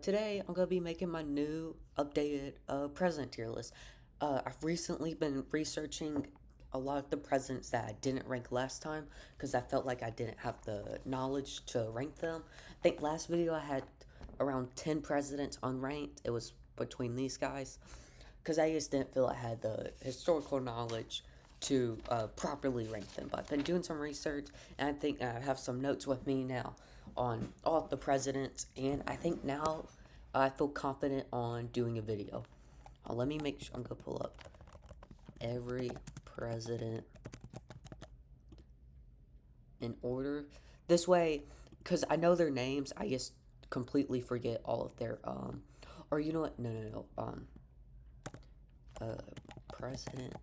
Today I'm gonna be making my new updated president tier list. I've recently been researching a lot of the presidents that I didn't rank last time because I felt like I didn't have the knowledge to rank them. I think last video I had around 10 presidents unranked. It was between these guys because I just didn't feel I had the historical knowledge to properly rank them. But I've been doing some research, and I think I have some notes with me now on all of the presidents, and I think now I feel confident on doing a video. Let me make sure I'm gonna pull up every president in order. This way, because I know their names, I just completely forget all of their or you know what? No. Uh, president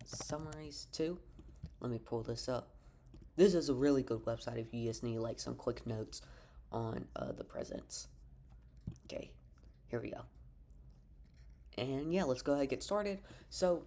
summaries too. Let me pull this up. This is a really good website if you just need like some quick notes on the presidents. Okay, here we go. And yeah, let's go ahead and get started. So,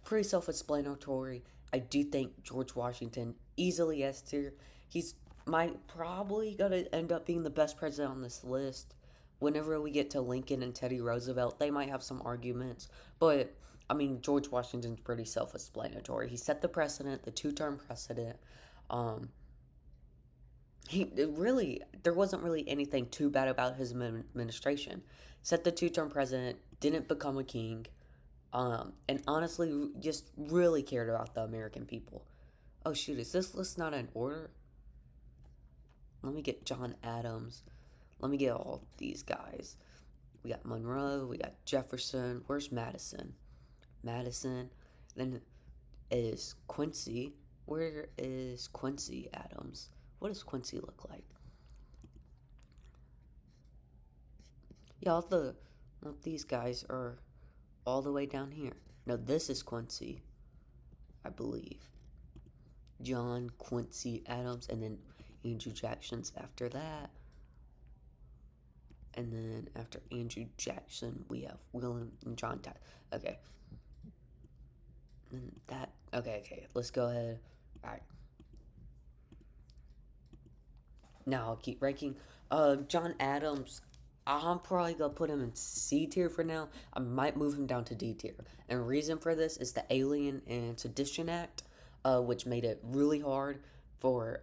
pretty self-explanatory. I do think George Washington easily S tier. He's might probably gonna end up being the best president on this list. Whenever we get to Lincoln and Teddy Roosevelt, they might have some arguments, but I mean George Washington's pretty self-explanatory. He set the precedent, the two-term precedent. Um, there wasn't really anything too bad about his administration. Set the two-term president, didn't become a king, and honestly just really cared about the American people. Oh shoot, is this list not in order? Let me get John Adams. Let me get all these guys. We got Monroe, we got Jefferson. Where's Madison? Madison. Then is Quincy. Where is Quincy Adams? What does Quincy look like? Yeah, all these guys are all the way down here. No, this is Quincy, I believe. John Quincy Adams, and then Andrew Jackson's after that. And then after Andrew Jackson, we have William and John Tyler. Okay. And that. Okay. Let's go ahead. All right. Now I'll keep ranking. John Adams. I'm probably gonna put him in C tier for now. I might move him down to D tier. And the reason for this is the Alien and Sedition Act, which made it really hard for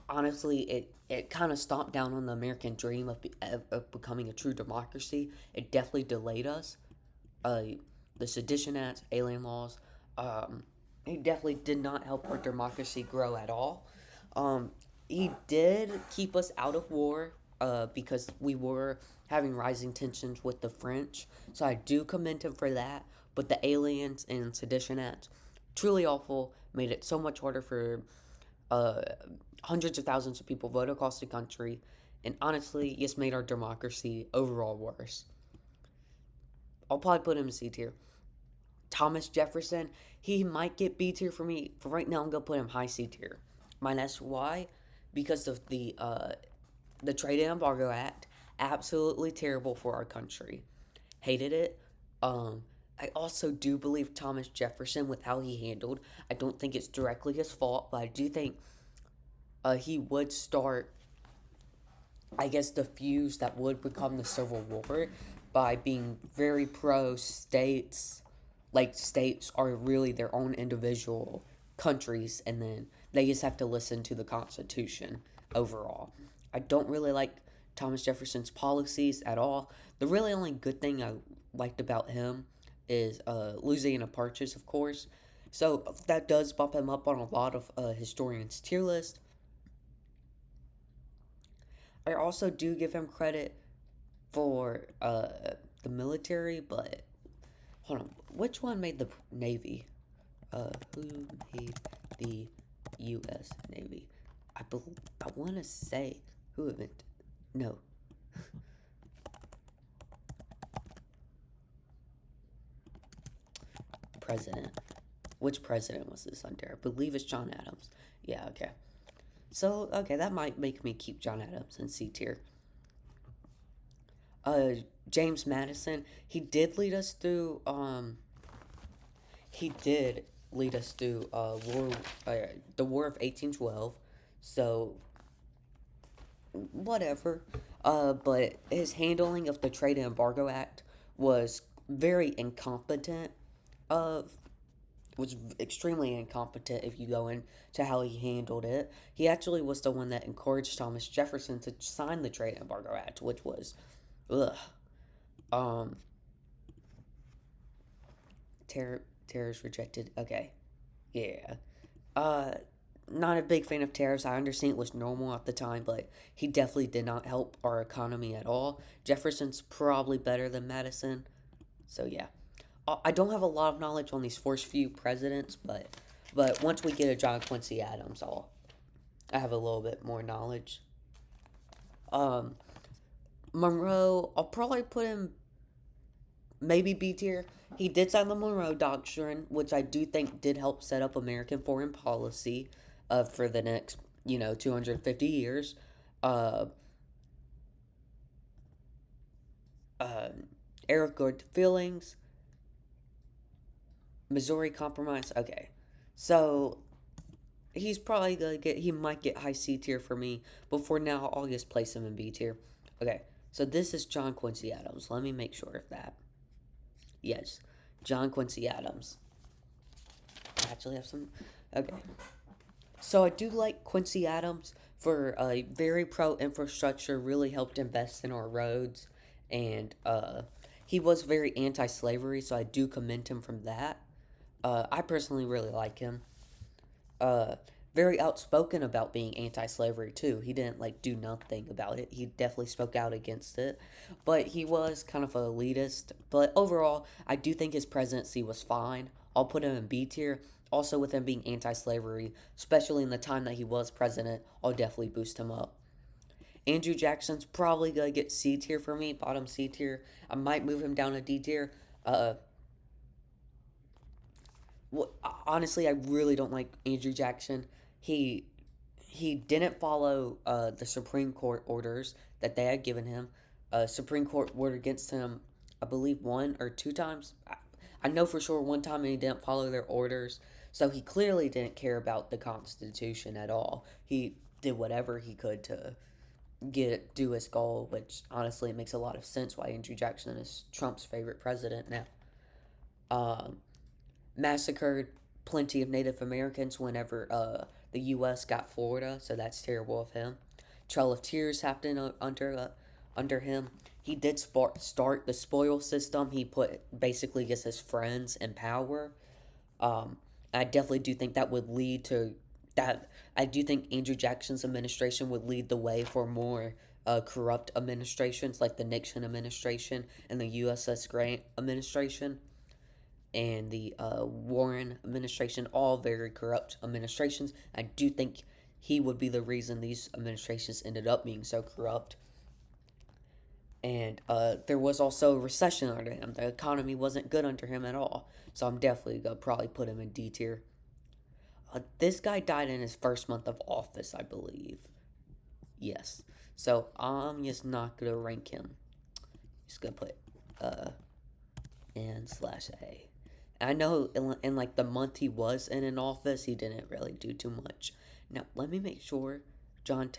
honestly, it kind of stomped down on the American dream of becoming a true democracy. It definitely delayed us. Uh, the Sedition Acts, alien laws, it definitely did not help our democracy grow at all. Um, he did keep us out of war because we were having rising tensions with the French. So I do commend him for that. But the aliens and Sedition Acts, truly awful, made it so much harder for uh, hundreds of thousands of people vote across the country, and honestly, just made our democracy overall worse. I'll probably put him in C tier. Thomas Jefferson, he might get B tier for me. For right now, I'm gonna put him high C tier. Minus why? Because of the Trade Embargo Act, absolutely terrible for our country. Hated it. I also do believe Thomas Jefferson with how he handled. I don't think it's directly his fault, but I do think he would start, I guess, the fuse that would become the Civil War by being very pro states. Like, states are really their own individual countries, and then they just have to listen to the Constitution overall. I don't really like Thomas Jefferson's policies at all. The really only good thing I liked about him is Louisiana Purchase, of course. So that does bump him up on a lot of historians' tier list. I also do give him credit for the military, but hold on, which one made the Navy? Who made the U.S. Navy? I want to say who invented? No. President. Which president was this under? I believe it's John Adams. Yeah, okay. So, okay, that might make me keep John Adams in C tier. Uh, James Madison, he did lead us through the War of 1812. So whatever. But his handling of the Trade and Embargo Act was very incompetent. Of was extremely incompetent if you go into how he handled it. He actually was the one that encouraged Thomas Jefferson to sign the Trade and Embargo Act, which was, ugh. Um, tariffs rejected. Okay, yeah. Uh, Not a big fan of tariffs. I understand it was normal at the time, but he definitely did not help our economy at all. Jefferson's probably better than Madison. So yeah, I don't have a lot of knowledge on these first few presidents, but once we get a John Quincy Adams, I have a little bit more knowledge. Um, Monroe, I'll probably put him maybe B tier. He did sign the Monroe Doctrine, which I do think did help set up American foreign policy for the next, 250 years. Uh, uh, Eric Good Feelings, Missouri Compromise. Okay. So he's probably gonna he might get high C tier for me, but for now, I'll just place him in B tier. Okay. So this is John Quincy Adams. Let me make sure of that. Yes. John Quincy Adams. I actually have some. Okay. So I do like Quincy Adams for very pro infrastructure, really helped invest in our roads, and he was very anti slavery, so I do commend him from that. I personally really like him. Uh, Very outspoken about being anti-slavery too. He didn't like do nothing about it. He definitely spoke out against it, but he was kind of an elitist. But overall, I do think his presidency was fine. I'll put him in B tier. Also, with him being anti-slavery, especially in the time that he was president, I'll definitely boost him up. Andrew Jackson's probably gonna get C tier for me, bottom C tier. I might move him down to D tier. Uh, Honestly, I really don't like Andrew Jackson. He he didn't follow the Supreme Court orders that they had given him. Supreme Court ordered against him, I believe, one or two times. I know for sure one time, and he didn't follow their orders. So he clearly didn't care about the Constitution at all. He did whatever he could to do his goal, which honestly makes a lot of sense why Andrew Jackson is Trump's favorite president now. Um, Massacred plenty of Native Americans whenever the U.S. got Florida, so that's terrible of him. Trail of Tears happened under him. He did start the spoil system. He put basically just his friends in power. Um, I definitely do think that would lead to that. I do think Andrew Jackson's administration would lead the way for more corrupt administrations like the Nixon administration and the USS Grant administration and the Warren administration, all very corrupt administrations. I do think he would be the reason these administrations ended up being so corrupt. And there was also a recession under him. The economy wasn't good under him at all. So I'm definitely going to probably put him in D tier. This guy died in his first month of office, I believe. Yes. So I'm just not going to rank him. Just going to put N/A. I know in like the month he was in an office, he didn't really do too much. Now, let me make sure John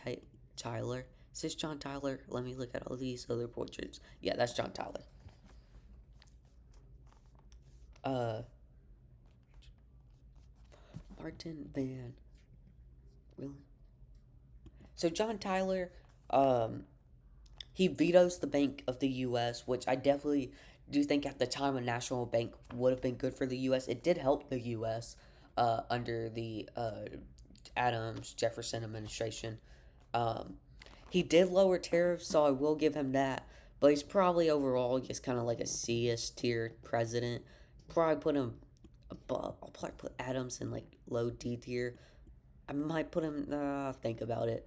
Tyler. Is this John Tyler? Let me look at all these other portraits. Yeah, that's John Tyler. Uh, Martin Van. Really? So John Tyler, um, he vetoes the Bank of the U.S., which I definitely do think at the time a national bank would have been good for the U.S. It did help the U.S. Under the Adams Jefferson administration. Um, he did lower tariffs, so I will give him that. But he's probably overall just kind of like a C-ish tier president. Probably put him above. I'll probably put Adams in like low D tier. I might put him. Think about it.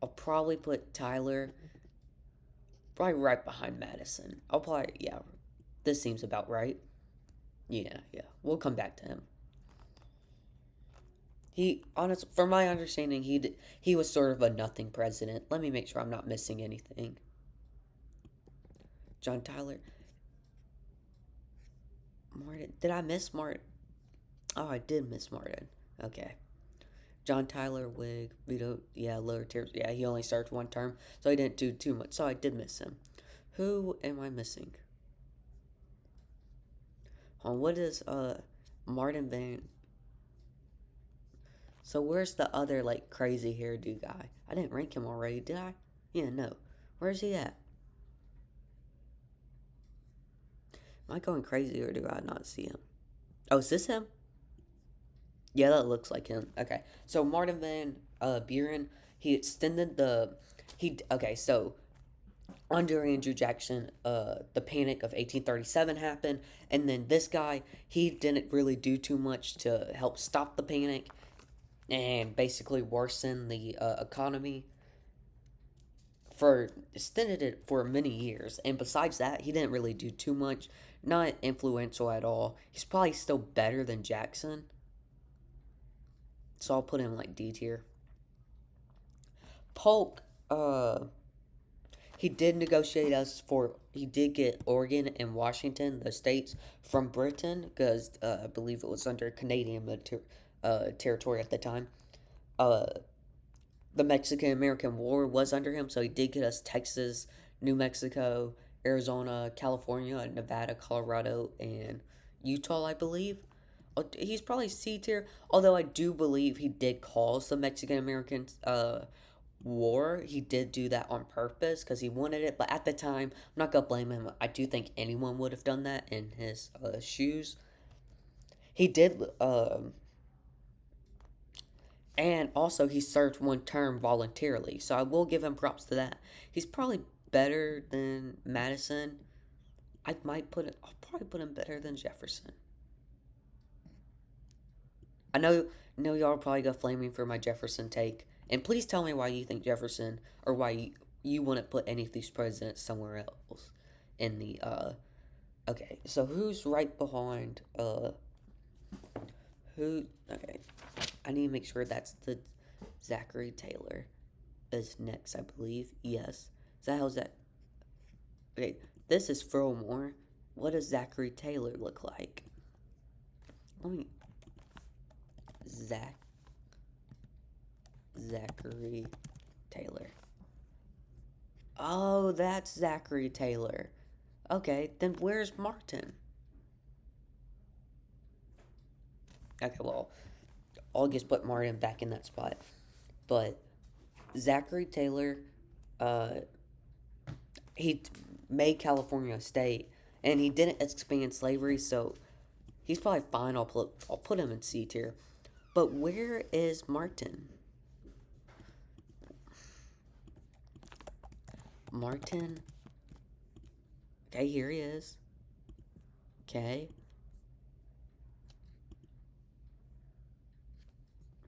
I'll probably put Tyler probably right behind Madison. I'll probably, yeah, this seems about right. Yeah, yeah. We'll come back to him. From my understanding, he was sort of a nothing president. Let me make sure I'm not missing anything. John Tyler, Martin. Did I miss Martin? Oh, I did miss Martin. Okay. John Tyler Wig, Vito, yeah, lower tier. Yeah, he only served one term, so he didn't do too much. So I did miss him. Who am I missing? What is Martin Van? So where's the other like crazy hairdo guy? I didn't rank him already, did I? Yeah, no. Where's he at? Am I going crazy or do I not see him? Oh, is this him? Yeah, that looks like him. Okay, so Martin Van Buren, he extended the he. Okay, so under Andrew Jackson, the Panic of 1837 happened, and then this guy, he didn't really do too much to help stop the panic and basically worsen the economy for extended it for many years. And besides that, he didn't really do too much. Not influential at all. He's probably still better than Jackson, so I'll put him like D tier. Polk, he did negotiate us for. He did get Oregon and Washington, the states, from Britain because I believe it was under Canadian territory at the time. Uh, the Mexican American War was under him, so he did get us Texas, New Mexico, Arizona, California, Nevada, Colorado, and Utah, I believe. He's probably C tier, although I do believe he did cause the Mexican American war. He did do that on purpose because he wanted it, but at the time, I'm not gonna blame him. I do think anyone would have done that in his shoes. He did, and also he served one term voluntarily, so I will give him props to that. He's probably better than Madison. I'll probably put him better than Jefferson. I know y'all are probably gonna flame me for my Jefferson take, and please tell me why you think Jefferson or why you wouldn't put any of these presidents somewhere else in the Okay, so who's right behind who? Okay, I need to make sure that's the Zachary Taylor is next. I believe yes. Is that how's that? Okay, this is Fillmore. What does Zachary Taylor look like? Let me Zach Zachary Taylor. Oh, that's Zachary Taylor. Okay, then where's Martin? Okay, well, I'll just put Martin back in that spot. But Zachary Taylor, uh, he made California a state, and he didn't expand slavery, so he's probably fine. I'll put him in C tier. But where is Martin? Martin. Okay, here he is. Okay.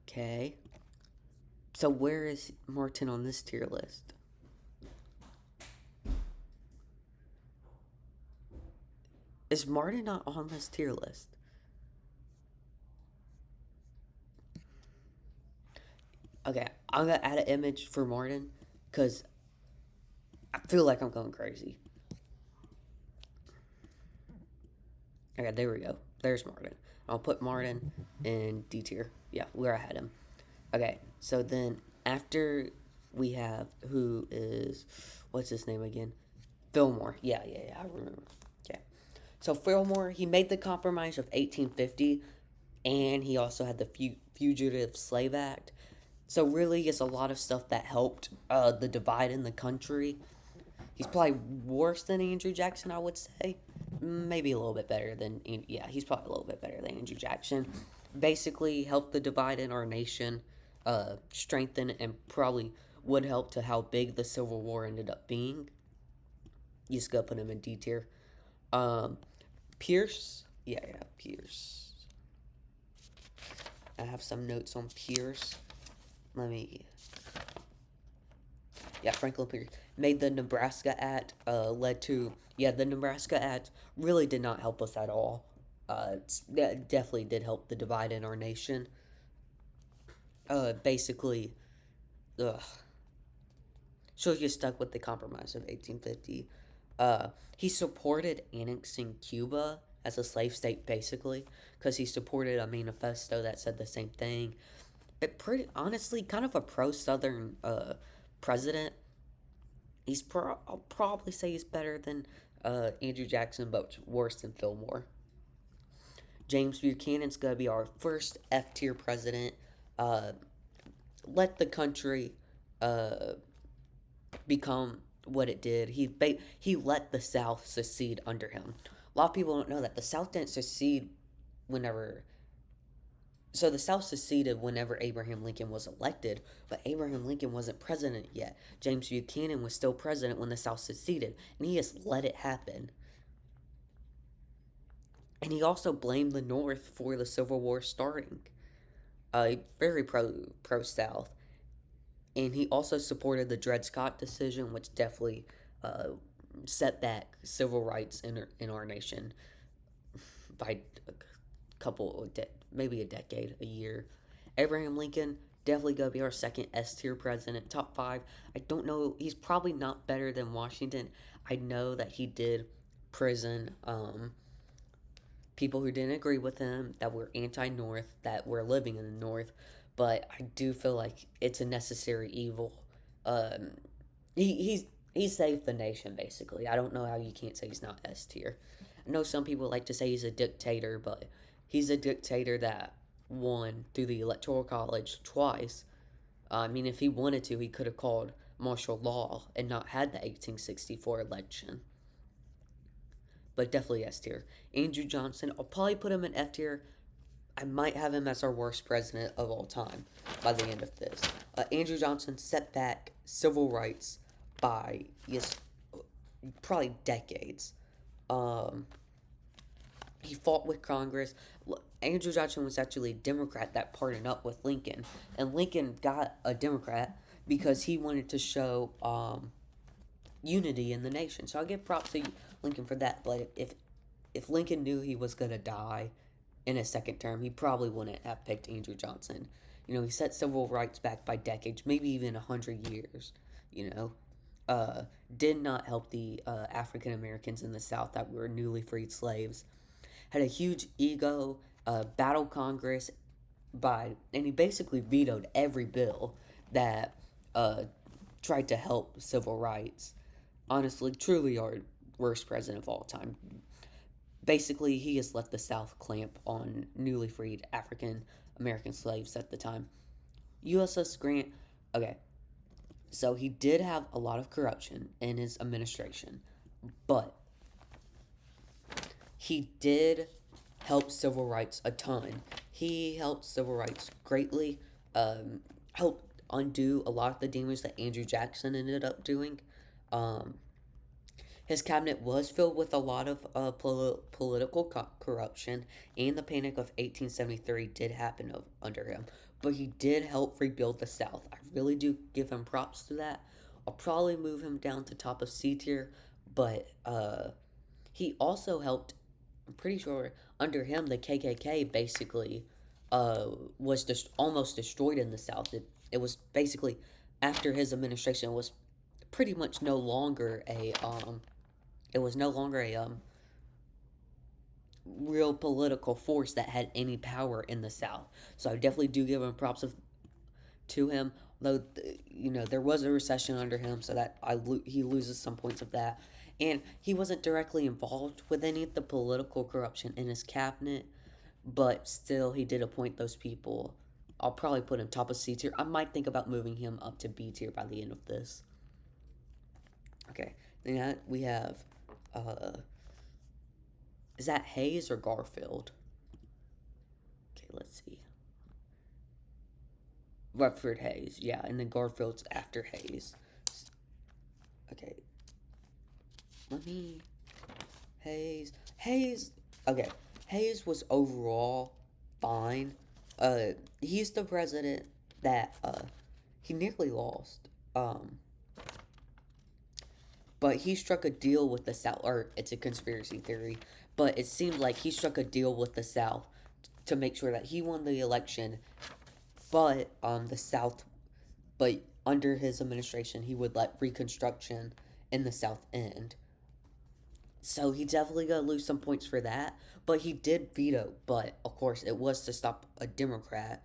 Okay. So where is Martin on this tier list? Is Martin not on this tier list? Okay, I'm gonna add an image for Martin because I feel like I'm going crazy. Okay, there we go. There's Martin. I'll put Martin in D tier. Yeah, where I had him. Okay, so then after we have who is what's his name again? Fillmore. Yeah, I remember. Okay. So Fillmore, he made the Compromise of 1850, and he also had the Fugitive Slave Act. So really, it's a lot of stuff that helped the divide in the country. He's probably worse than Andrew Jackson, I would say. Maybe a little bit better than, yeah, he's probably a little bit better than Andrew Jackson. Basically, helped the divide in our nation, strengthen, and probably would help to how big the Civil War ended up being. You just gotta put him in D tier. Um, Pierce, yeah, Pierce. I have some notes on Pierce. Let me. Yeah, Franklin Pierce made the Nebraska Act. Led to the Nebraska Act really did not help us at all. That definitely did help the divide in our nation. Basically, ugh. So he stuck with the Compromise of 1850. He supported annexing Cuba as a slave state, basically, because he supported a manifesto that said the same thing. it pretty honestly kind of a pro-Southern president. I'll probably say he's better than Andrew Jackson, but worse than Fillmore. James Buchanan's gonna be our first F tier president. Uh, let the country uh, become what it did. He let the South secede under him. A lot of people don't know that the South didn't secede whenever. So the South seceded whenever Abraham Lincoln was elected, but Abraham Lincoln wasn't president yet. James Buchanan was still president when the South seceded, and he just let it happen. And he also blamed the North for the Civil War starting. Very pro South, and he also supported the Dred Scott decision, which definitely uh, set back civil rights in our nation by a maybe a decade, a year. Abraham Lincoln definitely gonna be our second S tier president, top five. I don't know. He's probably not better than Washington. I know that he did prison people who didn't agree with him, that were anti-North, that were living in the North, but I do feel like it's a necessary evil. Um, he saved the nation basically. I don't know how you can't say he's not S tier. I know some people like to say he's a dictator, but he's a dictator that won through the Electoral College twice. I mean, if he wanted to, he could have called martial law and not had the 1864 election. But definitely S tier. Andrew Johnson, I'll probably put him in F tier. I might have him as our worst president of all time by the end of this. Andrew Johnson set back civil rights by, yes, probably decades. Um, he fought with Congress. Andrew Johnson was actually a Democrat that partnered up with Lincoln, and Lincoln got a Democrat because he wanted to show unity in the nation. So I give props to Lincoln for that. But if Lincoln knew he was gonna die in his second term, he probably wouldn't have picked Andrew Johnson. You know, he set civil rights back by decades, maybe even 100 years. You know, uh, did not help the African Americans in the South that were newly freed slaves. Had a huge ego, battled Congress and he basically vetoed every bill that uh, tried to help civil rights. Honestly, truly our worst president of all time. Basically, he has let the South clamp on newly freed African American slaves at the time. USS Grant, okay, so he did have a lot of corruption in his administration, but he did help civil rights a ton. He helped civil rights greatly, helped undo a lot of the damage that Andrew Jackson ended up doing. Um, his cabinet was filled with a lot of political corruption, and the Panic of 1873 did happen under him. But he did help rebuild the South. I really do give him props to that. I'll probably move him down to top of C tier, but he also helped. I'm pretty sure under him the KKK basically was just almost destroyed in the South. It was basically after his administration was pretty much no longer a it was no longer a real political force that had any power in the South. So I definitely do give him props to him. Though you know there was a recession under him, so that he loses some points of that, and he wasn't directly involved with any of the political corruption in his cabinet, but still he did appoint those people. I'll probably put him top of C tier. I might think about moving him up to B tier by the end of this. Okay, then we have uh, is that Hayes or Garfield? Okay, let's see. Rutherford Hayes, yeah, and then Garfield's after Hayes. Okay, let me. Hayes. Okay, Hayes was overall fine. He's the president that he nearly lost. But he struck a deal with the South, or it's a conspiracy theory, but it seemed like he struck a deal with the South to make sure that he won the election, but the South, but under his administration, he would let Reconstruction in the South end. So he definitely gonna lose some points for that, but he did veto. But of course, it was to stop a Democrat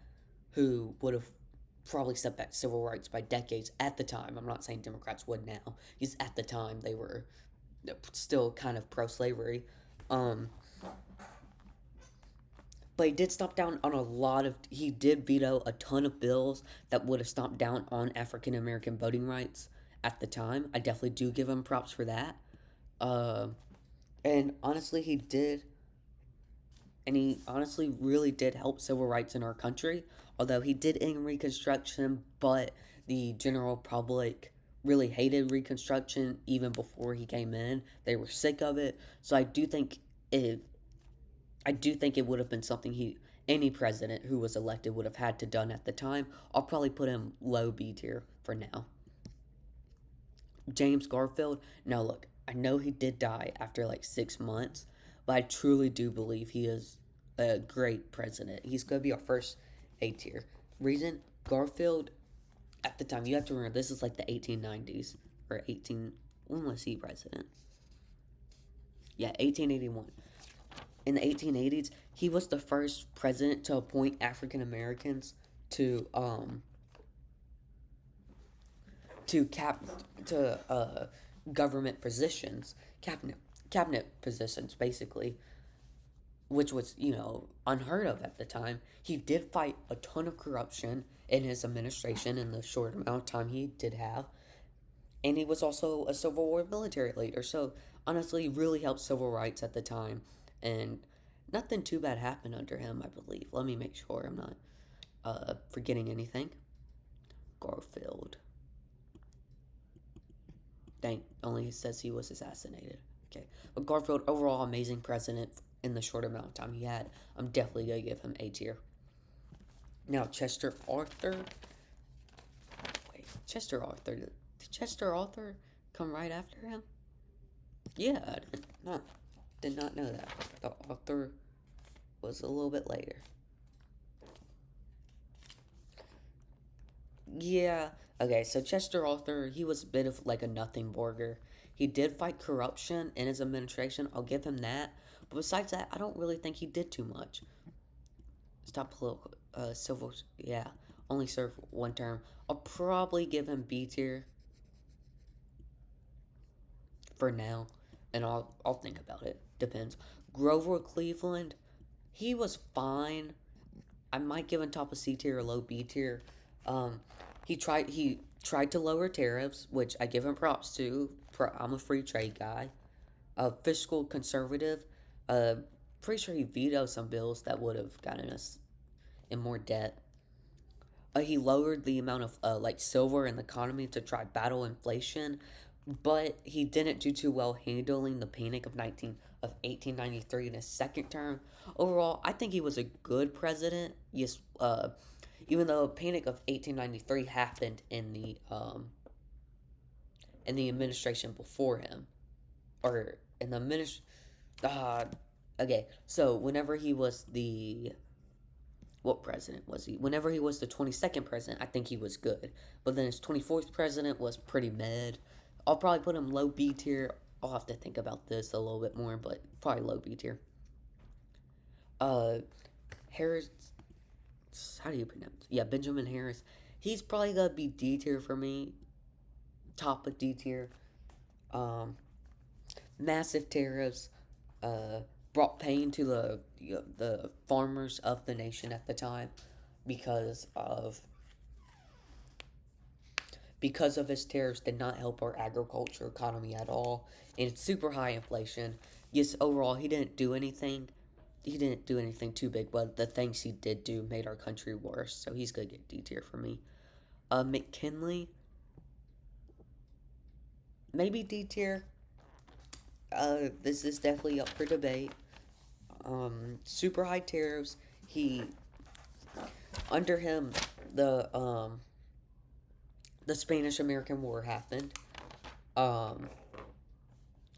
who would have probably set back civil rights by decades at the time. I'm not saying Democrats would now. Because at the time they were still kind of pro-slavery. Um, but he did stomp down on a lot of. He did veto a ton of bills that would have stomped down on African American voting rights at the time. I definitely do give him props for that. Uh, and honestly, he did. And he honestly really did help civil rights in our country. Although he did end Reconstruction, but the general public really hated Reconstruction even before he came in. They were sick of it. So if I do think it would have been something any president who was elected would have had to done at the time. I'll probably put him low B tier for now. James Garfield. Now look, I know he did die after like 6 months, but I truly do believe he is a great president. He's gonna be our first A tier. Reason Garfield at the time, you have to remember this is like the 1890s or 18. When was he president? Yeah, 1881. In the 1880s, he was the first president to appoint African Americans to to cap to government positions, cabinet positions, basically, which was unheard of at the time. He did fight a ton of corruption in his administration in the short amount of time he did have, and he was also a Civil War military leader. So honestly, he really helped civil rights at the time, and nothing too bad happened under him, I believe. Let me make sure I'm not forgetting anything. Garfield. Dang, only says he was assassinated. Okay, but Garfield, overall amazing president in the short amount of time he had. I'm definitely gonna give him A tier. Now Chester Arthur. Wait, Chester Arthur. Did Chester Arthur come right after him? Yeah, I did not know that. The Arthur was a little bit later. Yeah. Okay, so Chester Arthur, he was a bit of like a nothing burger. He did fight corruption in his administration. I'll give him that. But besides that, I don't really think he did too much. Stop political. Civil. Yeah. Only served one term. I'll probably give him B tier for now. And I'll think about it. Depends. Grover Cleveland, he was fine. I might give him top of C tier or low B tier. Um, he tried to lower tariffs, which I give him props to. I'm a free trade guy. Fiscal conservative. Uh, Pretty sure he vetoed some bills that would have gotten us in more debt. He lowered the amount of like silver in the economy to try battle inflation, but he didn't do too well handling the panic of 1893 in his second term. Overall, I think he was a good president. Yes, even though Panic of 1893 happened in the administration before him, or in the okay, so whenever he was the what president was he? Whenever he was the 22nd president, I think he was good. But then his 24th president was pretty mid. I'll probably put him low B tier. I'll have to think about this a little bit more, but probably low B tier. Uh, Harris, how do you pronounce? Yeah, Benjamin Harris. He's probably gonna be D tier for me. Top of D tier. Um, Massive tariffs. Brought pain to the farmers of the nation at the time because of his tariffs did not help our agriculture economy at all, and it's super high inflation. Yes, overall he didn't do anything. He didn't do anything too big, but the things he did do made our country worse. So he's gonna get D tier for me. McKinley, maybe D tier. This is definitely up for debate. Super high tariffs. He under him the Spanish American War happened. Um,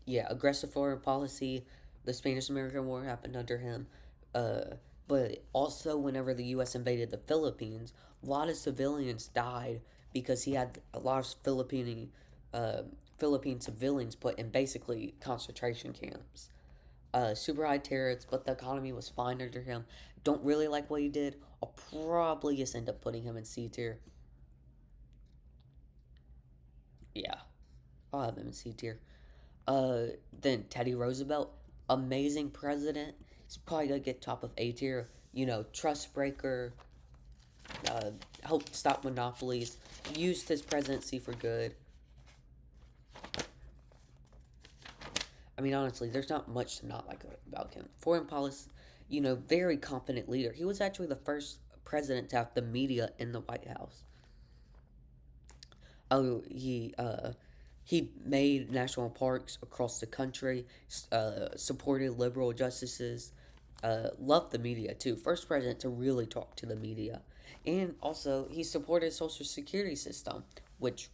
yeah, aggressive foreign policy. The Spanish American War happened under him. But also, whenever the U.S. invaded the Philippines, a lot of civilians died because he had a lot of Philippine civilians put in basically concentration camps. super high tariffs, but the economy was fine under him. Don't really like what he did. I'll probably just end up putting him in C tier. Yeah, I'll have him in C tier. Uh, then Teddy Roosevelt, amazing president. He's probably gonna get top of A tier. You know, trust breaker, uh, helped stop monopolies, used his presidency for good. I mean, honestly, there's not much to not like about him. Foreign policy, you know, very confident leader. He was actually the first president to have the media in the White House. Oh, he made national parks across the country. Supported liberal justices. Loved the media too. First president to really talk to the media, and also he supported social security system, which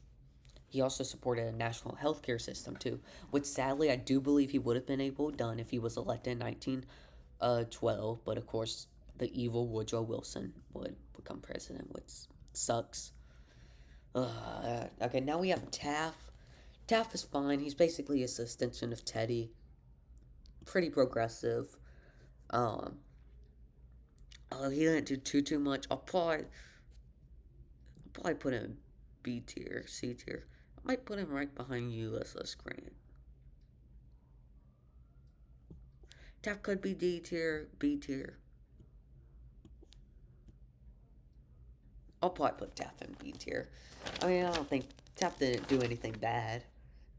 he also supported a national healthcare system too, which sadly I do believe he would have been able done if he was elected in 1912. But of course, the evil Woodrow Wilson would become president, which sucks. Okay, now we have Taft. Taft is fine. He's basically a extension of Teddy. Pretty progressive. Um, he didn't do too much. I'll probably put him in B tier, C tier. I might put him right behind USS Grant. Taft could be D tier, B tier. I'll probably put Taft in B tier. I mean, I don't think Taft didn't do anything bad.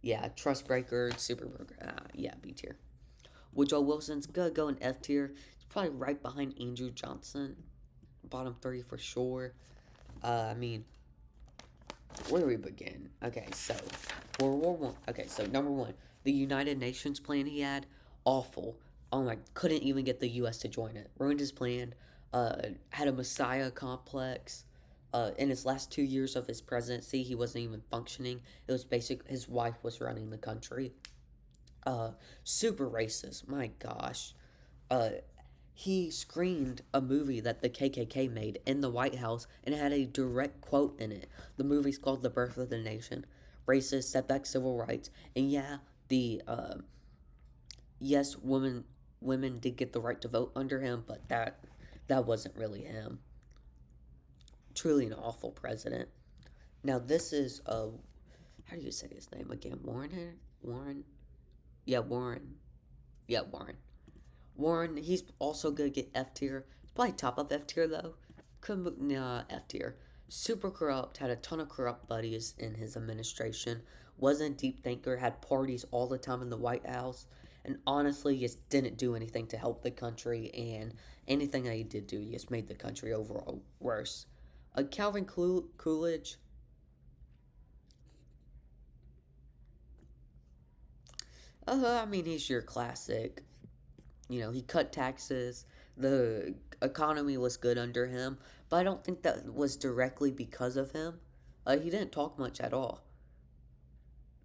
Yeah, Trust Breaker, Super Burger. Yeah, B tier. Woodrow Wilson's gonna go in F tier. It's probably right behind Andrew Johnson. Bottom three for sure. I mean, where do we begin? Okay, so World War One. Okay, so number one, the United Nations plan he had, awful. Oh my, couldn't even get the U.S. to join it. Ruined his plan. Had a messiah complex. In his last 2 years of his presidency, he wasn't even functioning. It was basic. His wife was running the country. Uh, Super racist. My gosh. Uh, he screened a movie that the KKK made in the White House and it had a direct quote in it. The movie's called The Birth of the Nation. Racist, setback civil rights, and yeah, the yes, women did get the right to vote under him, but that wasn't really him. Truly an awful president. Now this is how do you say his name again? Warren. Yeah, Warren. Yeah, Warren. Warren, he's also gonna get F tier. He's probably top of F tier though. Nah, F tier. Super corrupt, had a ton of corrupt buddies in his administration. Wasn't a deep thinker, had parties all the time in the White House, and honestly just didn't do anything to help the country. And anything that he did do just made the country overall worse. Calvin Coolidge. I mean, he's your classic. You know, he cut taxes. The economy was good under him, but I don't think that was directly because of him. He didn't talk much at all.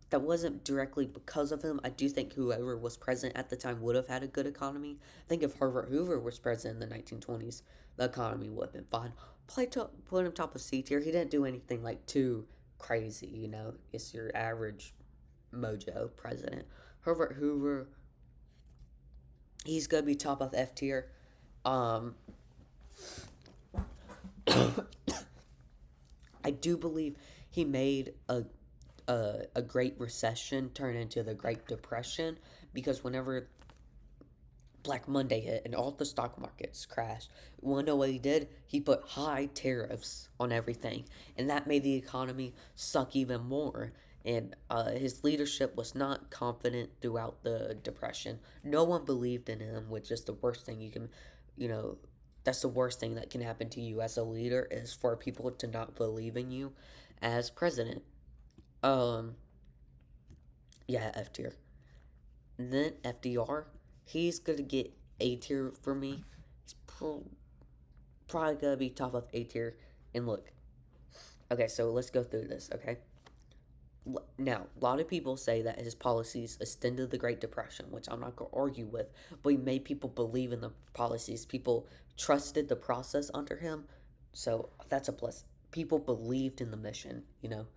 That wasn't directly because of him. I do think whoever was president at the time would have had a good economy. I think if Herbert Hoover was president in the 1920s, the economy would have been fine. Put him top of C tier. He didn't do anything like too crazy, you know. It's your average mojo president. Herbert Hoover, he's gonna be top of F tier. Um, I do believe he made a Great Recession turn into the Great Depression because whenever Black Monday hit and all the stock markets crashed, you want to know what he did? He put high tariffs on everything, and that made the economy suck even more. And his leadership was not confident throughout the depression. No one believed in him, which is the worst thing you can, you know, that's the worst thing that can happen to you as a leader is for people to not believe in you as president. Um, yeah, F tier. And then FDR, he's gonna get A tier for me. He's probably gonna be top of A tier. And look, okay, so let's go through this, okay? Now, a lot of people say that his policies extended the Great Depression, which I'm not going to argue with, but he made people believe in the policies. People trusted the process under him, so that's a plus. People believed in the mission, you know?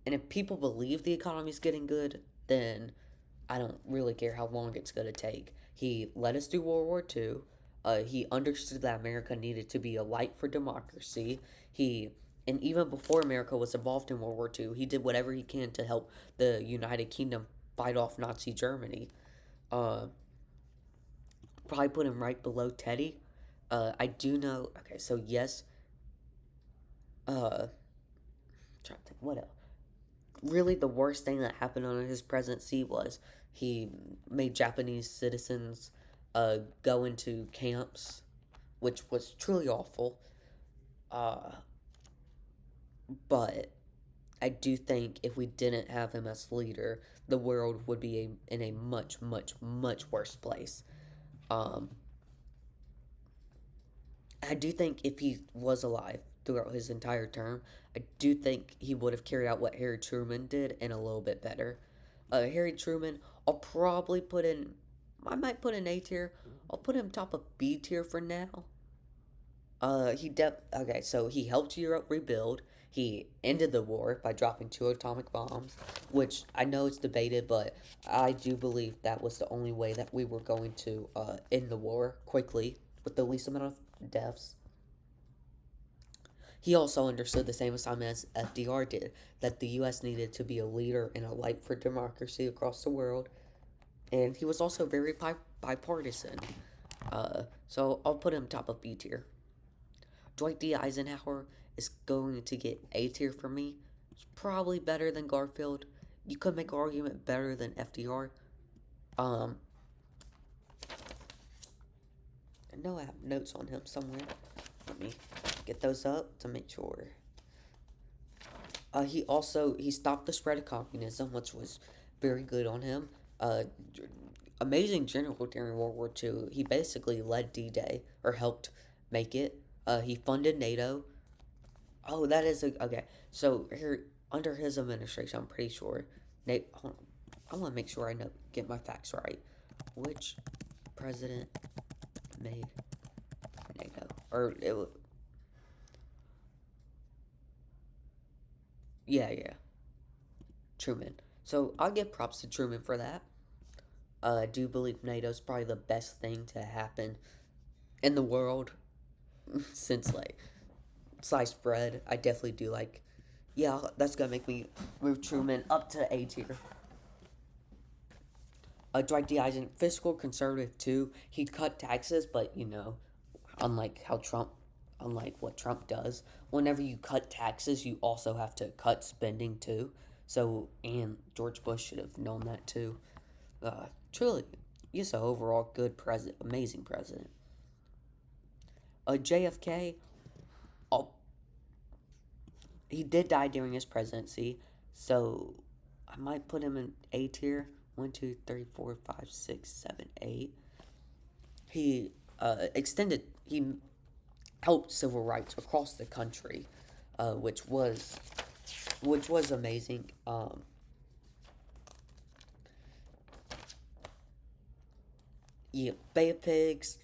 And if people believe the economy's getting good, then I don't really care how long it's going to take. He let us do World War II. He understood that America needed to be a light for democracy. He and even before America was involved in World War II, he did whatever he can to help the United Kingdom fight off Nazi Germany. Uh, Probably put him right below Teddy. I do know. Okay, so yes. Trying to think what else. Really, the worst thing that happened under his presidency was he made Japanese citizens go into camps, which was truly awful. Uh, but I do think if we didn't have him as leader, the world would be in a much, much, much worse place. Um, I do think if he was alive throughout his entire term, I do think he would have carried out what Harry Truman did and a little bit better. Harry Truman, I'll probably put in. I might put in A tier. I'll put him top of B tier for now. Okay. So he helped Europe rebuild. He ended the war by dropping two atomic bombs, which I know it's debated, but I do believe that was the only way that we were going to end the war quickly with the least amount of deaths. He also understood the same assignment as FDR did, that the U.S. needed to be a leader and a light for democracy across the world, and he was also very bipartisan. So I'll put him top of B tier. Dwight D. Eisenhower is going to get A tier for me. It's probably better than Garfield. You could make an argument better than FDR. Um, I know I have notes on him somewhere. Let me get those up to make sure. He stopped the spread of communism, which was very good on him. Uh, Amazing general during World War II. He basically led D-Day or helped make it. He funded NATO. Oh, that is okay. So here under his administration, I'm pretty sure. Nate, hold on. I want to make sure I know get my facts right. Which president made NATO? Or it, yeah, Truman. So I'll give props to Truman for that. I do believe NATO's probably the best thing to happen in the world since like sliced bread. I definitely do like. Yeah, that's gonna make me move Truman up to A tier. Dwight D. Eisenhower, fiscal conservative too. He cut taxes, but unlike how Trump, unlike what Trump does, whenever you cut taxes, you also have to cut spending too. So, and George Bush should have known that too. Truly, he's an overall good president, amazing president. JFK, oh, he did die during his presidency, so I might put him in A tier. 1, 2, 3, 4, 5, 6, 7, 8. He he helped civil rights across the country, which was amazing. Yeah, Bay of Pigs,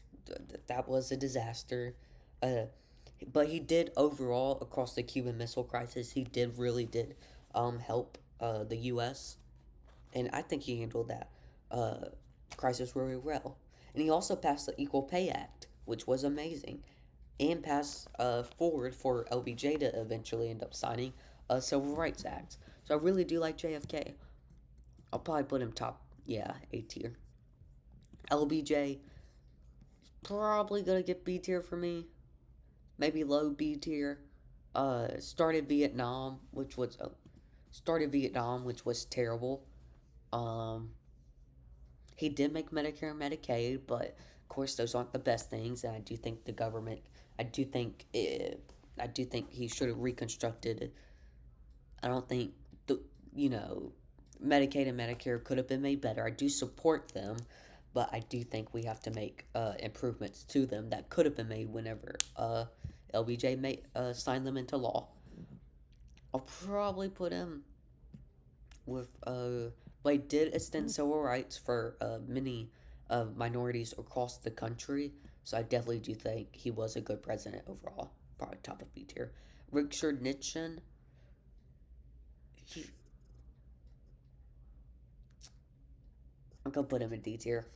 that was a disaster. Uh, but he did overall across the Cuban Missile Crisis. He did really help the U.S. and I think he handled that uh, crisis really well. And he also passed the Equal Pay Act, which was amazing, and passed forward for LBJ to eventually end up signing a Civil Rights Act. So I really do like JFK. I'll probably put him top, yeah, A tier. LBJ probably gonna get B tier for me, maybe low B tier. Started Vietnam, which was terrible. Um, he did make Medicare and Medicaid, but of course those aren't the best things. And I do think the government, I do think, I do think he should have reconstructed. I don't think the you know Medicaid and Medicare could have been made better. I do support them, but I do think we have to make improvements to them that could have been made whenever LBJ signed them into law. I'll probably put him with but he did extend civil rights for many minorities across the country. So I definitely do think he was a good president overall. Probably top of B tier. Richard Nixon, he I'm gonna put him in D tier.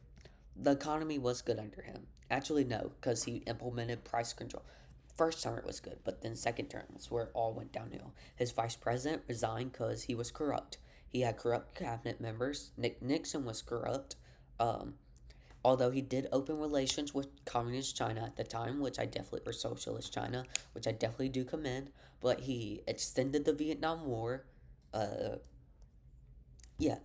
The economy was good under him. Actually, no, because he implemented price control. First term it was good, but then second term was where it all went downhill. His vice president resigned because he was corrupt. He had corrupt cabinet members. Nixon was corrupt. Um, Although he did open relations with communist China at the time, which I definitely, or socialist China, which I definitely do commend. But he extended the Vietnam War. Uh, yeah,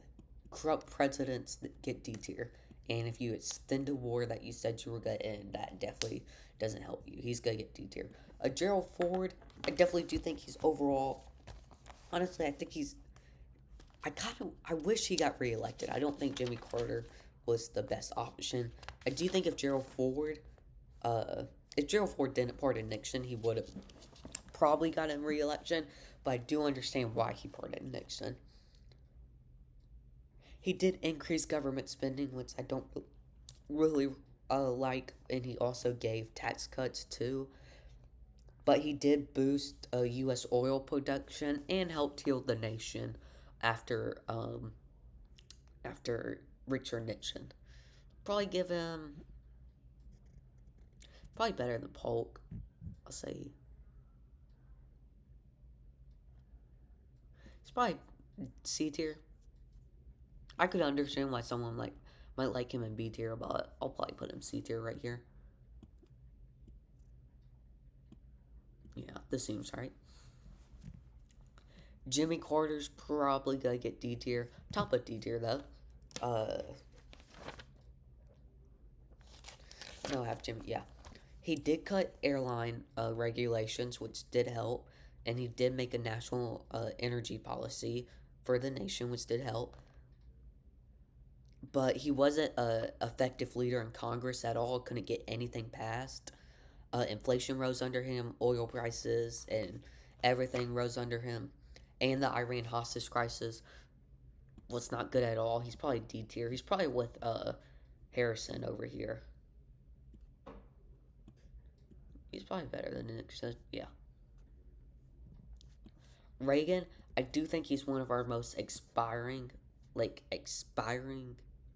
corrupt presidents that get D tier. And if you extend a war that you said you were gonna end, that definitely doesn't help you. He's gonna get D tier. Gerald Ford, I definitely do think he's overall. Honestly, I think he's. I wish he got reelected. I don't think Jimmy Carter was the best option. I do think uh, if Gerald Ford didn't pardon Nixon, he would have probably gotten reelection. But I do understand why he pardoned Nixon. He did increase government spending, which I don't really like, and he also gave tax cuts too. But he did boost U.S. oil production and helped heal the nation after after Richard Nixon. Probably give him probably better than Polk. I'll say he's probably C tier. I could understand why someone might like him in B tier, but I'll probably put him C tier right here. Yeah, this seems right. Jimmy Carter's probably gonna get D tier. Top of D tier though. Uh, no, I have Jimmy. Yeah, he did cut airline regulations, which did help, and he did make a national energy policy for the nation, which did help. But he wasn't a effective leader in Congress at all. Couldn't get anything passed. Inflation rose under him. Oil prices and everything rose under him, and the Iran hostage crisis was not good at all. He's probably D tier. He's probably with Harrison over here. He's probably better than Nixon. Yeah. Reagan, I do think he's one of our most expiring